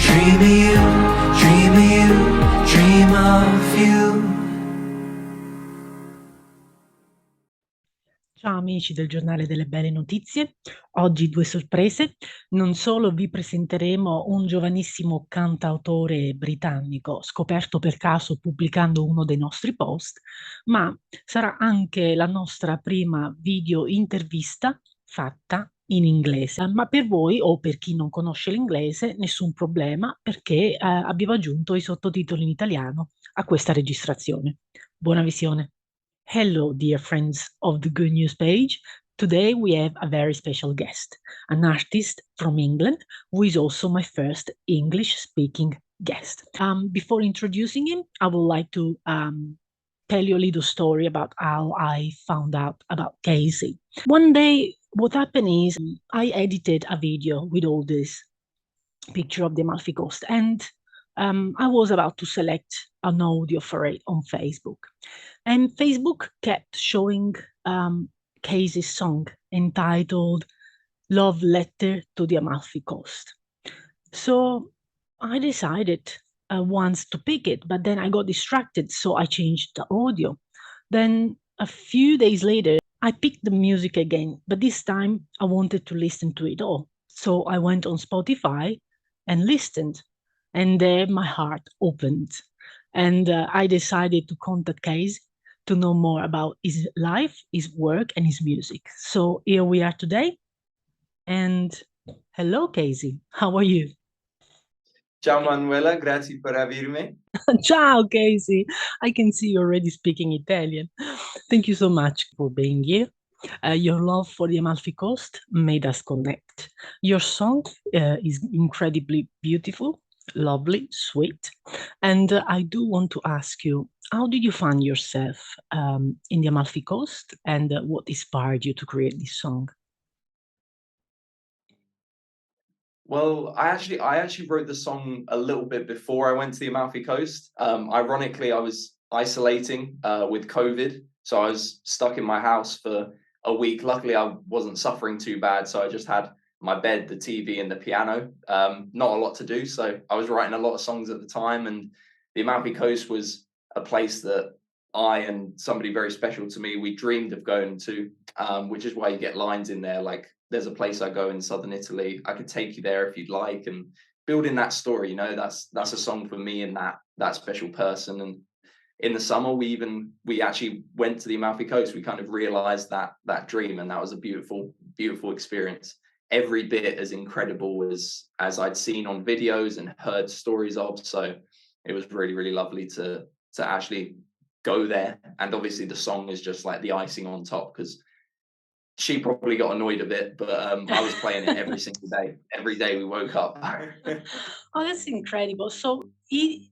Dream of you, dream of you, dream of you. Ciao amici del giornale delle belle notizie, oggi due sorprese. Non solo vi presenteremo un giovanissimo cantautore britannico scoperto per caso pubblicando uno dei nostri post, ma sarà anche la nostra prima video intervista fatta in inglese. Ma per voi o per chi non conosce l'inglese, nessun problema perché abbiamo aggiunto i sottotitoli in italiano a questa registrazione. Buona visione. Hello, dear friends of the Good News page. Today we have a very special guest, an artist from England who is also my first English speaking guest. Before introducing him, I would like to tell you a little story about how I found out about Casey. One day, what happened is I edited a video with all this picture of the Amalfi Coast, and I was about to select an audio for it on Facebook. And Facebook kept showing Casey's song entitled Love Letter to the Amalfi Coast. So I decided once to pick it, but then I got distracted, so I changed the audio. Then a few days later, I picked the music again, but this time I wanted to listen to it all. So I went on Spotify and listened, and there my heart opened. And I decided to contact Casey to know more about his life, his work, and his music. So here we are today. And hello, Casey. How are you? Ciao Manuela, grazie per avermi. Ciao, Casey. I can see you're already speaking Italian. Thank you so much for being here. Your love for the Amalfi Coast made us connect. Your song is incredibly beautiful, lovely, sweet. And I do want to ask you, how did you find yourself in the Amalfi Coast, and what inspired you to create this song? Well, I actually wrote the song a little bit before I went to the Amalfi Coast. Ironically, I was isolating with COVID, so I was stuck in my house for a week. Luckily, I wasn't suffering too bad, so I just had my bed, the TV, and the piano. Not a lot to do, so I was writing a lot of songs at the time. And the Amalfi Coast was a place that I and somebody very special to me, we dreamed of going to, which is why you get lines in there like, there's a place I go in southern Italy, I could take you there if you'd like, and building that story, that's a song for me and that special person. And in the summer, we actually went to the Amalfi Coast. We kind of realized that dream, and that was a beautiful experience. Every bit as incredible as I'd seen on videos and heard stories of. So it was really lovely to actually go there. And obviously the song is just like the icing on top, because she probably got annoyed a bit, but I was playing it every single day. Every day we woke up. Oh, that's incredible. So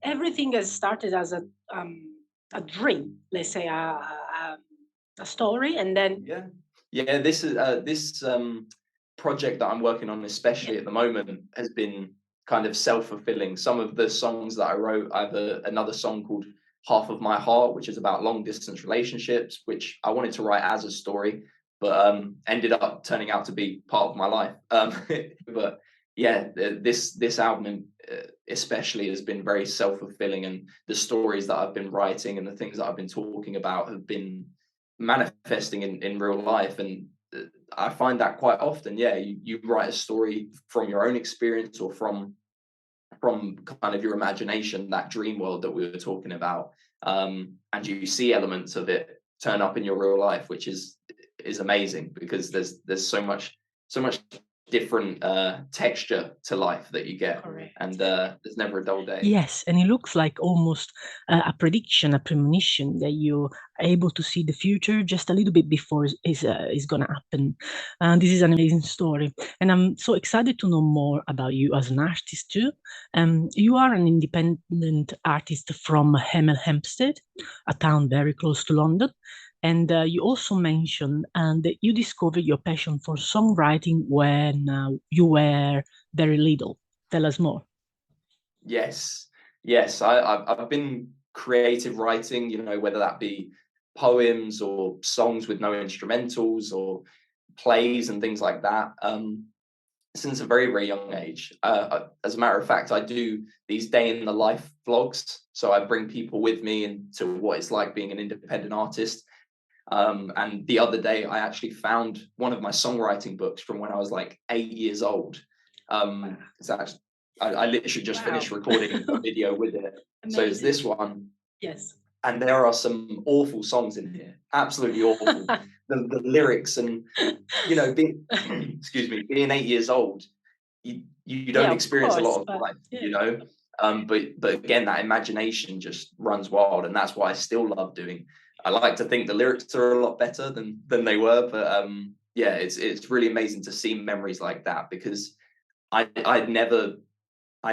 everything has started as a dream, let's say a story, and then Yeah. This is this project that I'm working on, especially at the moment, has been kind of self-fulfilling. Some of the songs that I wrote, I have another song called Half of My Heart, which is about long distance relationships, which I wanted to write as a story, but ended up turning out to be part of my life. But yeah, this album especially has been very self-fulfilling, and the stories that I've been writing and the things that I've been talking about have been manifesting in real life. And I find that quite often, yeah, you write a story from your own experience or from kind of your imagination, that dream world that we were talking about, and you see elements of it turn up in your real life, which is amazing, because there's so much different texture to life that you get. Correct. And there's never a dull day. Yes, and it looks like almost a prediction, a premonition that you're able to see the future just a little bit before is going to happen. This is an amazing story, and I'm so excited to know more about you as an artist too. You are an independent artist from Hemel Hempstead, a town very close to London, and you also mentioned that you discovered your passion for songwriting when you were very little. Tell us more. Yes, I've been creative writing, whether that be poems or songs with no instrumentals or plays and things like that. since a very, very young age. As a matter of fact, I do these day in the life vlogs. So I bring people with me into what it's like being an independent artist. And the other day, I actually found one of my songwriting books from when I was like 8 years old. It's actually, I literally just finished recording a video with it. So it's this one. Yes. And there are some awful songs in here, absolutely awful. The lyrics and, you know, being, excuse me, being 8 years old, you don't experience a lot of life, you know. But again, that imagination just runs wild, and that's what I still love doing. I like to think the lyrics are a lot better than they were, but yeah, it's really amazing to see memories like that, because I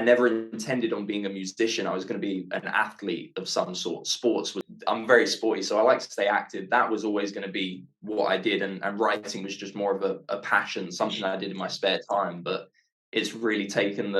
never intended on being a musician. I was going to be an athlete of some sort. I'm very sporty, so I like to stay active. That was always going to be what I did, and writing was just more of a passion, something I did in my spare time. But it's really taken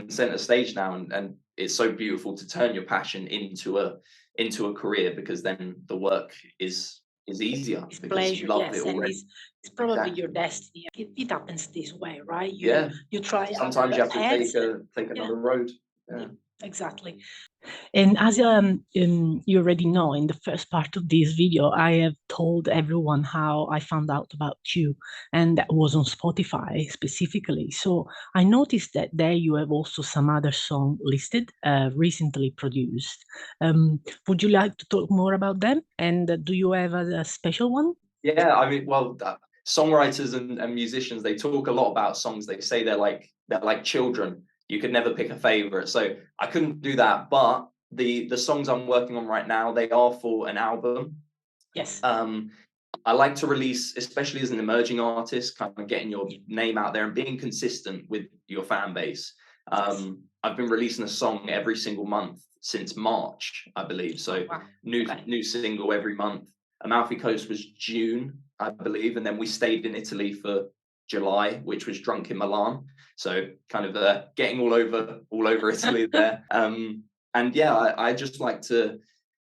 center stage now, and it's so beautiful to turn your passion into a career, because then the work is easier, It's because pleasure, you love yes, it and already. it's probably Exactly. your destiny. It happens this way, right? Yeah. You try Sometimes other you have to paths. take another road. Yeah. Exactly. And as you already know, in the first part of this video, I have told everyone how I found out about you, and that was on Spotify specifically. So I noticed that there you have also some other song listed, recently produced. Would you like to talk more about them? And do you have a special one? Yeah, I mean, well, songwriters and musicians, they talk a lot about songs. They say they're like children. You could never pick a favorite. So I couldn't do that. But the songs I'm working on right now, they are for an album. Yes. I like to release, especially as an emerging artist, kind of getting your name out there and being consistent with your fan base. I've been releasing a song every single month since March, I believe. So new single every month. Amalfi Coast was June, I believe, and then we stayed in Italy for July, which was Drunk in Milan. So kind of getting all over Italy there. And yeah, I just like to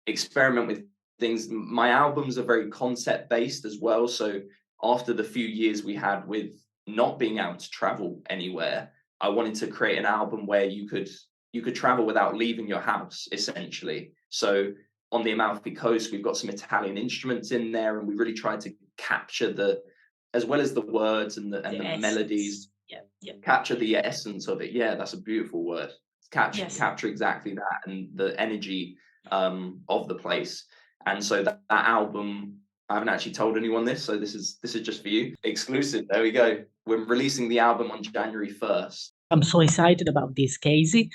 experiment with things. My albums are very concept based as well. So after the few years we had with not being able to travel anywhere, I wanted to create an album where you could travel without leaving your house, essentially. So on the Amalfi Coast, we've got some Italian instruments in there, and we really tried to capture as well as the words and the melodies, capture the essence of it. Yeah, that's a beautiful word. Capture exactly that, and the energy of the place. And so that album, I haven't actually told anyone this, so this is just for you, exclusive. There we go. We're releasing the album on January 1st. I'm so excited about this, Casey.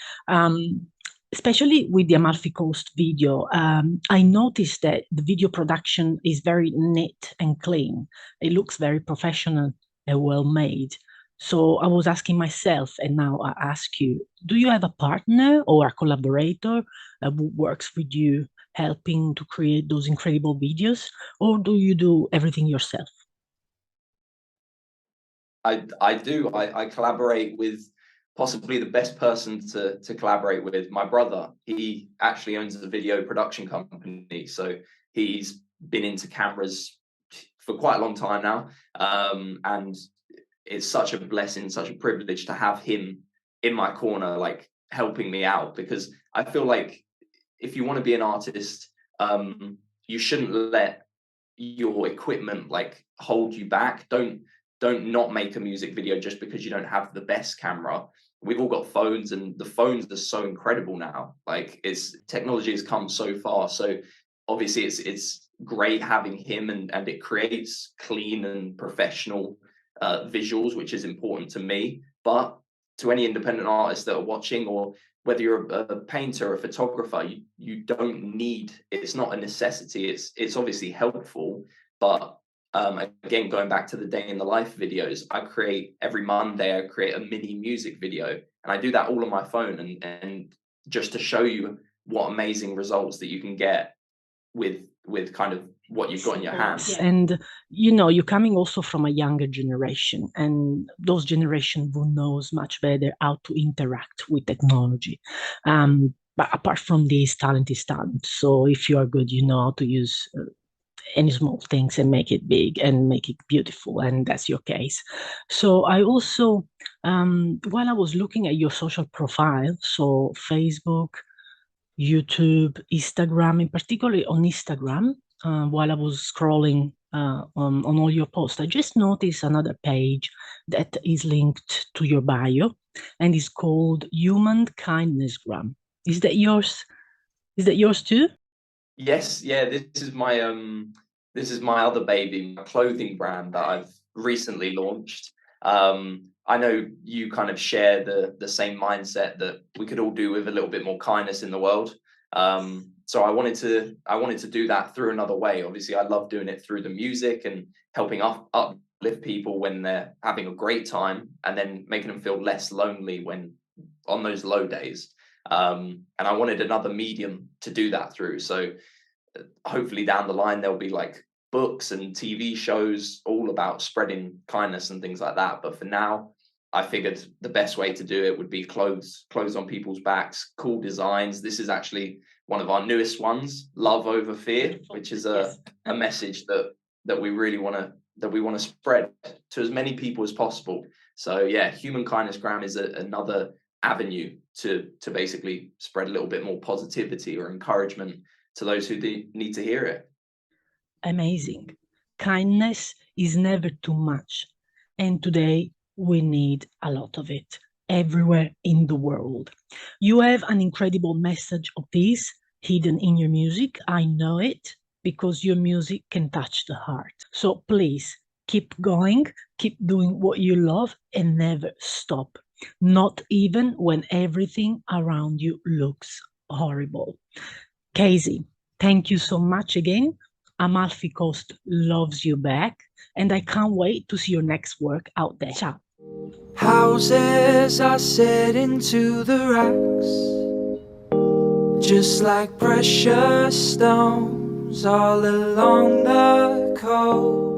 Especially with the Amalfi Coast video, I noticed that the video production is very neat and clean. It looks very professional and well made. So I was asking myself, and now I ask you, do you have a partner or a collaborator who works with you, helping to create those incredible videos, or do you do everything yourself? I do. I collaborate with possibly the best person to collaborate with, my brother. He actually owns a video production company, so he's been into cameras for quite a long time now, and it's such a blessing, such a privilege to have him in my corner, like helping me out, because I feel like if you want to be an artist, you shouldn't let your equipment like hold you back. Don't not make a music video just because you don't have the best camera. We've all got phones, and the phones are so incredible now. Like, technology has come so far. So obviously it's great having him, and it creates clean and professional visuals, which is important to me. But to any independent artists that are watching, or whether you're a painter or a photographer, you don't need, it's not a necessity. It's obviously helpful, but again, going back to the day in the life videos, I create every Monday, I create a mini music video, and I do that all on my phone, and just to show you what amazing results that you can get with kind of what you've got in your hands. And you're coming also from a younger generation, and those generation who knows much better how to interact with technology. But apart from this, talent is talent. So if you are good, you know how to use any small things and make it big and make it beautiful, and that's your case. So I also, while I was looking at your social profile, so Facebook, YouTube, Instagram, in particularly on Instagram, while I was scrolling on all your posts, I just noticed another page that is linked to your bio and is called Human Kindness Gram. Is that yours? Is that yours too? Yes, yeah, this is my other baby, my clothing brand that I've recently launched. I know you kind of share the same mindset that we could all do with a little bit more kindness in the world. So I wanted to do that through another way. Obviously, I love doing it through the music and helping uplift people when they're having a great time, and then making them feel less lonely when on those low days. And I wanted another medium to do that through. So hopefully down the line there'll be like books and TV shows all about spreading kindness and things like that. But for now, I figured the best way to do it would be clothes on people's backs, cool designs. This is actually one of our newest ones, Love Over Fear, which is Yes. a message that we really want to spread to as many people as possible. So yeah, Human Kindness Gram is another avenue to basically spread a little bit more positivity or encouragement to those who need to hear it. Amazing. Kindness is never too much. And today we need a lot of it everywhere in the world. You have an incredible message of peace hidden in your music. I know it because your music can touch the heart. So please keep going, keep doing what you love, and never stop. Not even when everything around you looks horrible. Casey, thank you so much again. Amalfi Coast loves you back, and I can't wait to see your next work out there. Ciao. Houses are set into the racks, just like precious stones all along the coast.